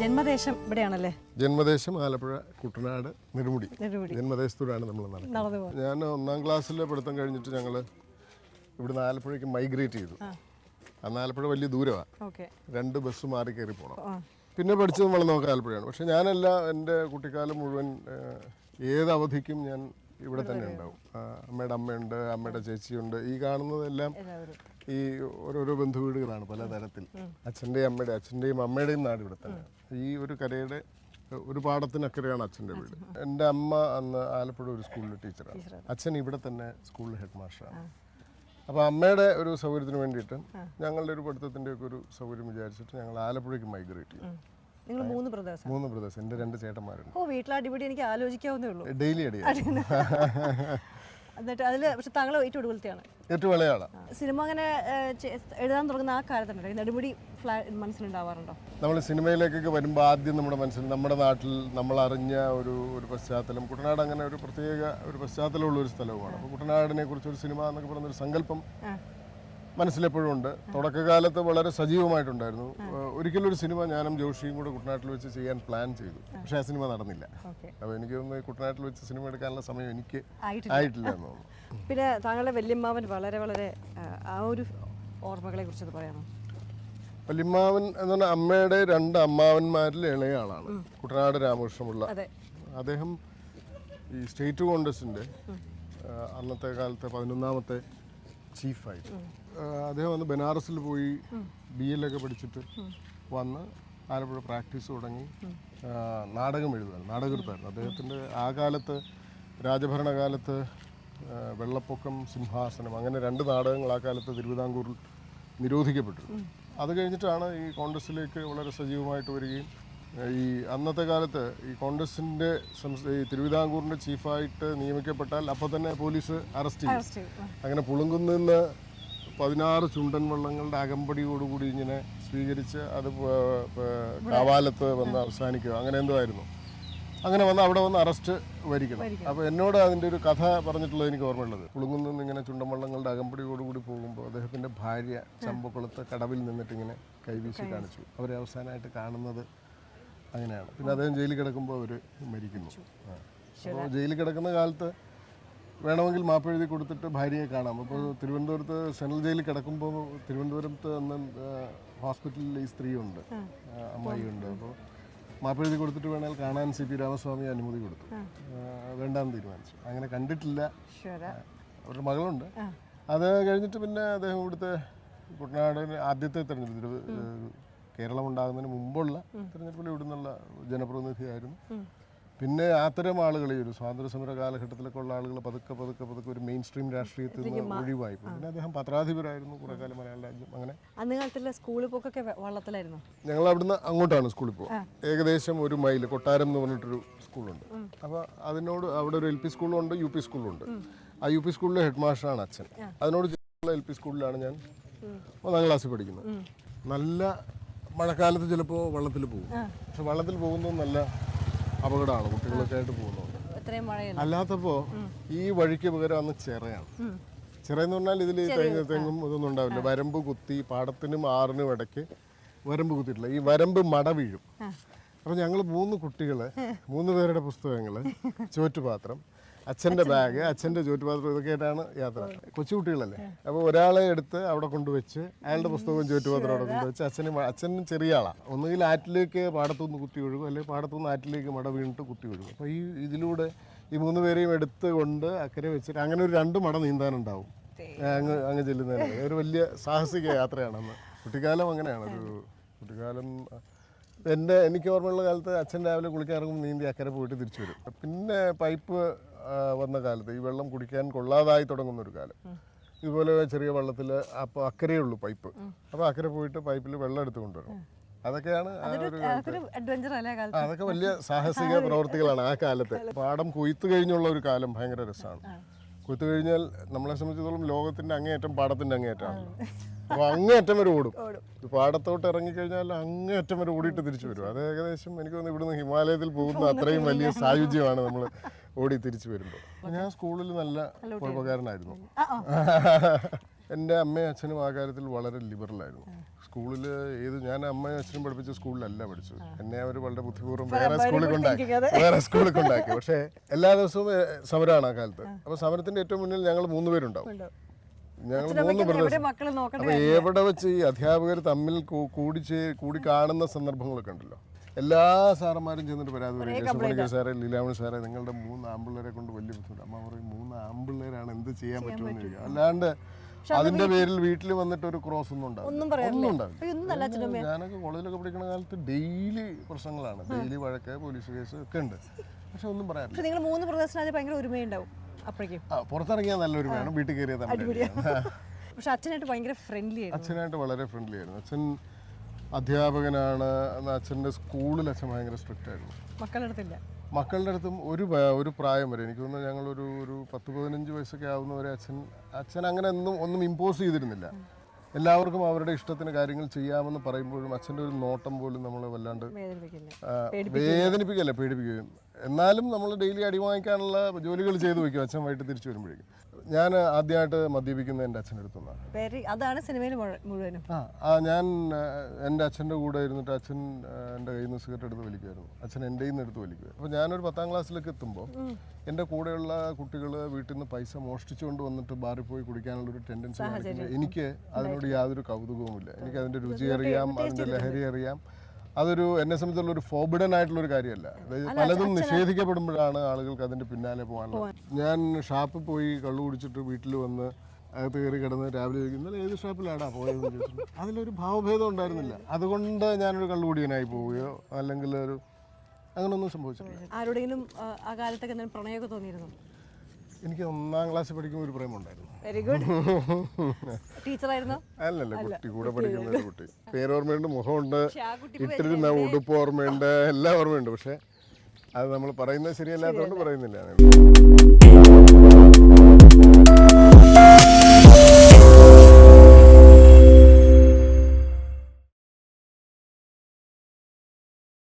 ജന്മദേശം ഇവിടെയാണല്ലേ? ജന്മദേശം ആലപ്പുഴ കുട്ടനാട് നെടുമുടി. ജന്മദേശത്തൂടാണ് നമ്മൾ നടന്നത്. ഞാൻ 1ാം ക്ലാസ്സിലെ പഠിത്തം കഴിഞ്ഞിട്ട് ഞങ്ങൾ ഇവിടുന്ന് ആലപ്പുഴയ്ക്ക് മൈഗ്രേറ്റ് ചെയ്തു. അന്ന് ആലപ്പുഴ വലിയ ദൂരമാണ്, 2 ബസ് മാറി കയറി പോകണം. പിന്നെ പഠിച്ചത് വളർന്നൊക്കെ ആലപ്പുഴയാണ്. പക്ഷെ ഞാനെല്ലാം എൻ്റെ കുട്ടിക്കാലം മുഴുവൻ ഏത് അവധിക്കും ഞാൻ ഇവിടെ തന്നെ ഉണ്ടാവും. അമ്മയുടെ അമ്മയുണ്ട്, അമ്മയുടെ ചേച്ചിയുണ്ട്. ഈ കാണുന്നതെല്ലാം ഈ ഓരോരോ ബന്ധു വീടുകളാണ് പലതരത്തിൽ. അച്ഛൻ്റെയും അമ്മയുടെയും നാട് ഇവിടെ തന്നെ. ഈ ഒരു കരയുടെ ഒരു പാടത്തിനക്കരെയാണ് അച്ഛൻ്റെ വീട്. എൻ്റെ അമ്മ അന്ന് ആലപ്പുഴ ഒരു സ്കൂളിലെ ടീച്ചറാണ്. അച്ഛൻ ഇവിടെ തന്നെ സ്കൂളിൽ ഹെഡ് മാസ്റ്ററാണ്. അപ്പോൾ അമ്മയുടെ ഒരു സൗകര്യത്തിന് വേണ്ടിയിട്ട് ഞങ്ങളുടെ ഒരു പഠിത്തത്തിൻ്റെ ഒക്കെ ഒരു സൗകര്യം വിചാരിച്ചിട്ട് ഞങ്ങൾ ആലപ്പുഴയ്ക്ക് മൈഗ്രേറ്റ് ചെയ്തു. നിങ്ങൾ 3 ബ്രദേഴ്സ്? എൻ്റെ 2 ചേട്ടന്മാരുണ്ട്. ഓ, വീട്ടിലടിപൊളി. എനിക്ക് ആലോചിക്കാവുന്നേ ഉള്ളൂ. ഡെയിലി അടിയാണ്. എന്നിട്ട് അതിൽ പക്ഷെ താങ്കൾ ഏറ്റവും ഒടുവിലത്തെയാണ്? ഏറ്റവും ഇളയാളാണ്. സിനിമ അങ്ങനെ എഴുതാൻ തുടങ്ങുന്ന ആ കാലത്തുണ്ടോ നെടുമുടി മനസ്സിലുണ്ടാവാറുണ്ടോ? നമ്മൾ സിനിമയിലേക്കൊക്കെ വരുമ്പോൾ ആദ്യം നമ്മുടെ മനസ്സിൽ നമ്മുടെ നാട്ടിൽ നമ്മൾ അറിഞ്ഞ ഒരു പശ്ചാത്തലം. കുട്ടനാട് അങ്ങനെ ഒരു പ്രത്യേക ഒരു പശ്ചാത്തലമുള്ള ഒരു സ്ഥലവുമാണ്. അപ്പോൾ കുട്ടനാടിനെ കുറിച്ച് ഒരു സിനിമ എന്നൊക്കെ പറയുന്നൊരു സങ്കല്പം മനസ്സിലെപ്പോഴും ഉണ്ട്. തുടക്കകാലത്ത് വളരെ സജീവമായിട്ടുണ്ടായിരുന്നു. ഒരിക്കലും ഒരു സിനിമ ഞാനും ജോഷിയും കൂടെ കുട്ടനാട്ടിൽ വെച്ച് ചെയ്യാൻ പ്ലാൻ ചെയ്തു. പക്ഷേ ആ സിനിമ നടന്നില്ല. അപ്പോൾ എനിക്ക് തോന്നുന്നു കുട്ടനാട്ടിൽ വെച്ച് സിനിമ എടുക്കാനുള്ള സമയം എനിക്ക് ആയിട്ടില്ല എന്ന് തോന്നുന്നു. പിന്നെ താങ്കളുടെ വല്യമ്മാവൻ വളരെ വളരെ ആ ഒരു ഓർമ്മകളെ കുറിച്ച് പറയാമോ? വല്യമ്മാവൻ എന്ന് പറഞ്ഞാൽ അമ്മയുടെ 2 അമ്മാവന്മാരിൽ ഇളയ ആളാണ് കുട്ടനാട് രാമകൃഷ്ണപിള്ള. അദ്ദേഹം ഈ സ്റ്റേറ്റ് കോൺഗ്രസിൻ്റെ അന്നത്തെ കാലത്തെ 11ാമത്തെ ചീഫായിട്ട് അദ്ദേഹം വന്ന് ബനാറസിൽ പോയി BL ഒക്കെ പഠിച്ചിട്ട് വന്ന് ആലപ്പുഴ പ്രാക്ടീസ് തുടങ്ങി. നാടകം എഴുതുമായിരുന്നു, നാടകൃത്തായിരുന്നു. അദ്ദേഹത്തിൻ്റെ ആ കാലത്ത് രാജഭരണകാലത്ത് വെള്ളപ്പൊക്കം, സിംഹാസനം, അങ്ങനെ 2 നാടകങ്ങൾ ആ കാലത്ത് തിരുവിതാംകൂറിൽ നിരോധിക്കപ്പെട്ടു. അത് കഴിഞ്ഞിട്ടാണ് ഈ കോൺഗ്രസ്സിലേക്ക് വളരെ സജീവമായിട്ട് വരികയും ഈ അന്നത്തെ കാലത്ത് ഈ കോൺഗ്രസിൻ്റെ ഈ തിരുവിതാംകൂറിൻ്റെ ചീഫായിട്ട് നിയമിക്കപ്പെട്ടാൽ അപ്പോൾ തന്നെ പോലീസ് അറസ്റ്റ് ചെയ്യും. അങ്ങനെ പുളുങ്കുന്നിൽ നിന്ന് 16 ചുണ്ടൻ വള്ളങ്ങളുടെ അകമ്പടിയോടുകൂടി ഇങ്ങനെ സ്വീകരിച്ച് അത് കാവാലത്ത് വന്ന് അവസാനിക്കുക, അങ്ങനെ എന്തോ ആയിരുന്നു. അങ്ങനെ വന്ന് അവിടെ വന്ന് അറസ്റ്റ് വരിക്കണം. അപ്പോൾ എന്നോട് അതിൻ്റെ ഒരു കഥ പറഞ്ഞിട്ടുള്ളത് എനിക്ക് ഓർമ്മയുള്ളത്, പുളുങ്കുന്നിൽ നിന്ന് ഇങ്ങനെ ചുണ്ടൻ വള്ളങ്ങളുടെ അകമ്പടിയോടുകൂടി പോകുമ്പോൾ അദ്ദേഹത്തിൻ്റെ ഭാര്യ ചമ്പക്കുളത്ത് കടവിൽ നിന്നിട്ട് ഇങ്ങനെ കൈവീശി കാണിച്ചു. അവരെ അവസാനമായിട്ട് കാണുന്നത് അങ്ങനെയാണ്. പിന്നെ അദ്ദേഹം ജയിലിൽ കിടക്കുമ്പോൾ അവർ മരിക്കുന്നു. അപ്പോൾ ജയിലിൽ കിടക്കുന്ന കാലത്ത് വേണമെങ്കിൽ മാപ്പ് എഴുതി കൊടുത്തിട്ട് ഭാര്യയെ കാണാം. അപ്പോൾ തിരുവനന്തപുരത്ത് സെൻട്രൽ ജയിലിൽ കിടക്കുമ്പോൾ തിരുവനന്തപുരത്ത് അന്ന് ഹോസ്പിറ്റലിൽ ഈ സ്ത്രീയുണ്ട്, അമ്മായിയുണ്ട്. അപ്പോൾ മാപ്പ് എഴുതി കൊടുത്തിട്ട് വേണമെങ്കിൽ കാണാൻ CP രാമസ്വാമി അനുമതി കൊടുത്തു. വേണ്ടാന്ന് തീരുമാനിച്ചു. അങ്ങനെ കണ്ടിട്ടില്ല. അവരുടെ മകളുണ്ട്. അത് കഴിഞ്ഞിട്ട് പിന്നെ അദ്ദേഹം ഇവിടുത്തെ കുട്ടനാടിന് ആദ്യത്തെ തെരഞ്ഞെടുപ്പ്, കേരളം ഉണ്ടാകുന്നതിന് മുമ്പുള്ള തെരഞ്ഞെടുപ്പിൽ ഇവിടുന്നുള്ള ജനപ്രതിനിധിയായിരുന്നു. പിന്നെ അത്തരം ആളുകൾ ഈ ഒരു സ്വാതന്ത്ര്യ സമര കാലഘട്ടത്തിലൊക്കെ ഉള്ള ആളുകൾ പതുക്കെ ഒരു മെയിൻ സ്ട്രീം രാഷ്ട്രീയത്തിൽ നിന്ന് ഒഴിവായി. പിന്നെ അദ്ദേഹം പത്രാധിപരായിരുന്നു കുറേ കാലം മലയാള രാജ്യം. അങ്ങനെ അന്ന് കാലത്തുള്ള സ്കൂളിൽ പോക്കൊക്കെ വള്ളത്തിലായിരുന്നു. ഞങ്ങൾ അവിടുന്ന് അങ്ങോട്ടാണ് സ്കൂളിൽ പോകുക. ഏകദേശം 1 മൈൽ കൊട്ടാരം എന്ന് പറഞ്ഞിട്ടൊരു സ്കൂളുണ്ട്. അപ്പോൾ അതിനോട് അവിടെ ഒരു LP സ്കൂളുണ്ട്, UP സ്കൂളുണ്ട്. ആ UP സ്കൂളിലെ ഹെഡ് മാസ്റ്ററാണ് അച്ഛൻ. അതിനോട് ചേർന്നുള്ള LP സ്കൂളിലാണ് ഞാൻ 1ാം ക്ലാസ്സിൽ പഠിക്കുന്നത്. നല്ല മഴക്കാലത്ത് ചിലപ്പോൾ വള്ളത്തിൽ പോകും. പക്ഷെ വള്ളത്തിൽ പോകുന്നത് നല്ല അപകടമാണ്, കുട്ടികളൊക്കെ ആയിട്ട് പോകുന്നത്. അല്ലാത്തപ്പോൾ ഈ വഴിക്ക് പകരം അന്ന് ചിറയാണ്. ചിറയെന്ന് പറഞ്ഞാൽ ഇതിൽ തെങ്ങും ഇതൊന്നും ഉണ്ടാവില്ല. വരമ്പ് കുത്തി, പാടത്തിനും ആറിനും ഇടയ്ക്ക് വരമ്പ് കുത്തിയിട്ടില്ല. ഈ വരമ്പ് മട വീഴും. അപ്പോൾ ഞങ്ങൾ 3 കുട്ടികൾ, 3 പേരുടെ പുസ്തകങ്ങൾ, ചോറ്റുപാത്രം, അച്ഛൻ്റെ ബാഗ്, അച്ഛൻ്റെ ചോറ്റുപാത്രം, ഇതൊക്കെ ആയിട്ടാണ് യാത്ര. കൊച്ചുകുട്ടികളല്ലേ. അപ്പോൾ ഒരാളെ എടുത്ത് അവിടെ കൊണ്ടുവച്ച് അയാളുടെ പുസ്തകവും ചോറ്റുപാത്രം അവിടെ കൊണ്ടുവച്ച് അച്ഛനും ചെറിയ ആളാണ്. ഒന്നുകിൽ ആറ്റിലേക്ക് പാടത്തുനിന്ന് കുത്തി ഒഴുകും, അല്ലെങ്കിൽ പാടത്തുനിന്ന് ആറ്റിലേക്ക് മട വീണിട്ട് കുത്തി ഒഴുകും. അപ്പോൾ ഇതിലൂടെ ഈ 3 പേരെയും എടുത്ത് കൊണ്ട് അക്കരെ വെച്ചിട്ട് അങ്ങനെ ഒരു 2 മട നീന്താനുണ്ടാവും. അങ്ങ് ചെല്ലുന്നതിന് ഒരു വലിയ സാഹസിക യാത്രയാണ് അന്ന്. കുട്ടിക്കാലം അങ്ങനെയാണ്. ഒരു കുട്ടിക്കാലം എനിക്ക് ഓർമ്മയുള്ള കാലത്ത് അച്ഛൻ രാവിലെ കുളിക്കാറും നീന്തി അക്കരെ പോയിട്ട് തിരിച്ചു വരും. പിന്നെ പൈപ്പ് വന്ന കാലത്ത് ഈ വെള്ളം കുടിക്കാൻ കൊള്ളാതായി തുടങ്ങുന്നൊരു കാലം, ഇതുപോലെ ചെറിയ വള്ളത്തിൽ അപ്പോൾ അക്കരയേ ഉള്ളൂ പൈപ്പ്. അപ്പോൾ അക്കരെ പോയിട്ട് പൈപ്പിൽ വെള്ളം എടുത്ത് കൊണ്ടുവരും. അതൊക്കെയാണ് അതൊക്കെ വലിയ സാഹസിക പ്രവർത്തികളാണ് ആ കാലത്ത്. പാടം കൊയ്ത്ത് കഴിഞ്ഞുള്ള ഒരു കാലം ഭയങ്കര രസമാണ്. കൊയ്ത്ത് കഴിഞ്ഞാൽ നമ്മളെ സംബന്ധിച്ചിടത്തോളം ലോകത്തിൻ്റെ അങ്ങേയറ്റം പാടത്തിൻ്റെ അങ്ങേയറ്റമാണല്ലോ. അപ്പോൾ അങ്ങേയറ്റം വരെ ഓടും. പാടത്തോട്ട് ഇറങ്ങിക്കഴിഞ്ഞാൽ അങ്ങേയറ്റം വരെ ഓടിയിട്ട് തിരിച്ചു വരും. അത് ഏകദേശം എനിക്ക് തോന്നുന്നു ഇവിടുന്ന് ഹിമാലയത്തിൽ പോകുന്ന അത്രയും വലിയ സായുജ്യമാണ് നമ്മൾ ഓടി തിരിച്ചു വരുമ്പോൾ. ഞാൻ സ്കൂളിൽ നല്ല കുഴപ്പക്കാരനായിരുന്നു. എൻ്റെ അമ്മയും അച്ഛനും ആ കാര്യത്തിൽ വളരെ ലിബറലായിരുന്നു. സ്കൂളിൽ ഞാൻ അമ്മയും അച്ഛനും പഠിപ്പിച്ച സ്കൂളിലല്ല പഠിച്ചത്. എന്നെ അവർ വളരെ ബുദ്ധിപൂർവ്വം വേറെ സ്കൂളിൽ കൊണ്ടാക്കി. പക്ഷേ എല്ലാ ദിവസവും സമരമാണ് ആ കാലത്ത്. അപ്പോൾ സമരത്തിൻ്റെ ഏറ്റവും മുന്നിൽ ഞങ്ങൾ 3 പേരുണ്ടാവും. ഞങ്ങൾ 3 ബ്രദേഴ്സ്. അപ്പോൾ എവിടെ വെച്ച് ഈ അധ്യാപകർ തമ്മിൽ കൂടി കാണുന്ന സന്ദർഭങ്ങളൊക്കെ ഉണ്ടല്ലോ. എല്ലാ സാറന്മാരും ചെന്നിട്ട് പരാതി പറയും, കേശവപണിക്കർ സാറേ, ലീലാമണി സാറേ, നിങ്ങളുടെ 3 ആമ്പിള്ളേരെ കൊണ്ട് വലിയ ബുദ്ധിമുട്ട്. അമ്മ പറയും 3 ആമ്പിള്ളേരാണ്, എന്ത് ചെയ്യാൻ പറ്റുമെന്ന് ചോദിക്കുക. അല്ലാണ്ട് അതിന്റെ പേരിൽ വീട്ടിൽ വന്നിട്ട് ഒരു ക്രോസ് ഒന്നും ഉണ്ടാവില്ല. ഞാനൊക്കെ കോളേജിലൊക്കെ പഠിക്കുന്ന കാലത്ത് ഡെയിലി പ്രശ്നങ്ങളാണ്, ഡെയിലി വഴക്ക്, പോലീസ് കേസ് ഒക്കെ ഉണ്ട്. പക്ഷെ ഒന്നും പറയാനില്ല. നിങ്ങൾ 3 ബ്രദേഴ്സിന് ഭയങ്കര ഒരുമയുണ്ടാവും. പുറത്തിറങ്ങിയാൽ നല്ലൊരു വേണം, വീട്ടിൽ കയറിയാൽ പക്ഷെ അച്ഛനായിട്ട് ഭയങ്കര ഫ്രണ്ട്ലി ആയിരുന്നു. അച്ഛനായിട്ട് വളരെ ഫ്രണ്ട്ലി ആയിരുന്നു. അച്ഛൻ അധ്യാപകനാണ്. അച്ഛൻ്റെ സ്കൂളിൽ അച്ഛൻ ഭയങ്കര സ്ട്രിക്റ്റ് ആയിരുന്നു. മക്കളുടെ അടുത്തും ഒരു പ്രായം വരെ, എനിക്ക് തോന്നുന്നു ഞങ്ങളൊരു 10-15 വയസ്സൊക്കെ ആവുന്നവരെ അച്ഛൻ അങ്ങനെ ഒന്നും ഇമ്പോസ് ചെയ്തിരുന്നില്ല. എല്ലാവർക്കും അവരുടെ ഇഷ്ടത്തിന് കാര്യങ്ങൾ ചെയ്യാമെന്ന് പറയുമ്പോഴും അച്ഛൻ്റെ ഒരു നോട്ടം പോലും നമ്മളെ വല്ലാണ്ട് വേദനിപ്പിക്കുകയല്ല, പേടിപ്പിക്കുകയും. എന്നാലും നമ്മൾ ഡെയിലി അടി വാങ്ങിക്കാനുള്ള ജോലികൾ ചെയ്തു വയ്ക്കും അച്ഛൻ വൈകിട്ട് തിരിച്ചു വരുമ്പോഴേക്കും. ഞാൻ ആദ്യമായിട്ട് മദ്യപിക്കുന്നത് എൻ്റെ അച്ഛൻ്റെ അടുത്തുനിന്നാണ്. അതാണ് സിനിമയിൽ മുഴുവനും. ഞാൻ എൻ്റെ അച്ഛൻ്റെ കൂടെ ഇരുന്നിട്ട് അച്ഛൻ എൻ്റെ കയ്യിൽ നിന്ന് സിഗരറ്റ് എടുത്ത് വലിക്കുമായിരുന്നു, അച്ഛൻ എൻ്റെ കയ്യിൽ നിന്ന് എടുത്ത് വലിക്കുമായിരുന്നു. അപ്പോൾ ഞാനൊരു 10ാം ക്ലാസ്സിലേക്ക് എത്തുമ്പോൾ എൻ്റെ കൂടെയുള്ള കുട്ടികൾ വീട്ടിൽ നിന്ന് പൈസ മോഷ്ടിച്ചുകൊണ്ട് വന്നിട്ട് ബാറിൽ പോയി കുടിക്കാനുള്ളൊരു ടെൻഡൻസി കാണിക്കുന്നത് എനിക്ക് അതിനോട് യാതൊരു കൗതുകവുമില്ല. എനിക്ക് അതിൻ്റെ രുചി അറിയാം, അതിൻ്റെ ലഹരി അറിയാം. എന്നെ സംബന്ധിച്ചുള്ള ഒരു ഫോർബിഡൻ ആയിട്ടുള്ളൊരു കാര്യമല്ല. അതായത് പലതും നിഷേധിക്കപ്പെടുമ്പോഴാണ് ആളുകൾക്ക് അതിൻ്റെ പിന്നാലെ പോകാനുള്ളത്. ഞാൻ ഷാപ്പിൽ പോയി കള്ളു കുടിച്ചിട്ട് വീട്ടിൽ വന്ന് അകത്ത് കയറി കിടന്ന് രാവിലെ ചോദിക്കുന്നത് ഏത് ഷാപ്പിലാടാ പോയതെന്ന് ചോദിച്ചിട്ടുണ്ട്. അതിലൊരു ഭാവഭേദം ഉണ്ടായിരുന്നില്ല. അതുകൊണ്ട് ഞാനൊരു കള്ളുകുടിയനായി പോവുകയോ അല്ലെങ്കിൽ അങ്ങനെയൊന്നും സംഭവിച്ചിട്ടില്ല. ആരോടെങ്കിലും ആ കാലത്തൊക്കെ പ്രണയമൊക്കെ തോന്നിയിരുന്നു? എനിക്ക് 1ാം ക്ലാസ്സിൽ പഠിക്കുമ്പോൾ ഒരു പ്രേമുണ്ടായിരുന്നു. Very good. ടീച്ചറായിരുന്നോ? അല്ലല്ല, കുട്ടി, കൂടെ പഠിക്കുന്ന ഒരു കുട്ടി. പേരോർമ്മയുണ്ട്, മുഖമുണ്ട്, ഇട്ടിരുന്ന ഉടുപ്പ് ഓർമ്മയുണ്ട്, എല്ലാം ഓർമ്മയുണ്ട്. പക്ഷെ അത് നമ്മൾ പറയുന്നത് ശരിയല്ലാത്തതുകൊണ്ട് പറയുന്നില്ല.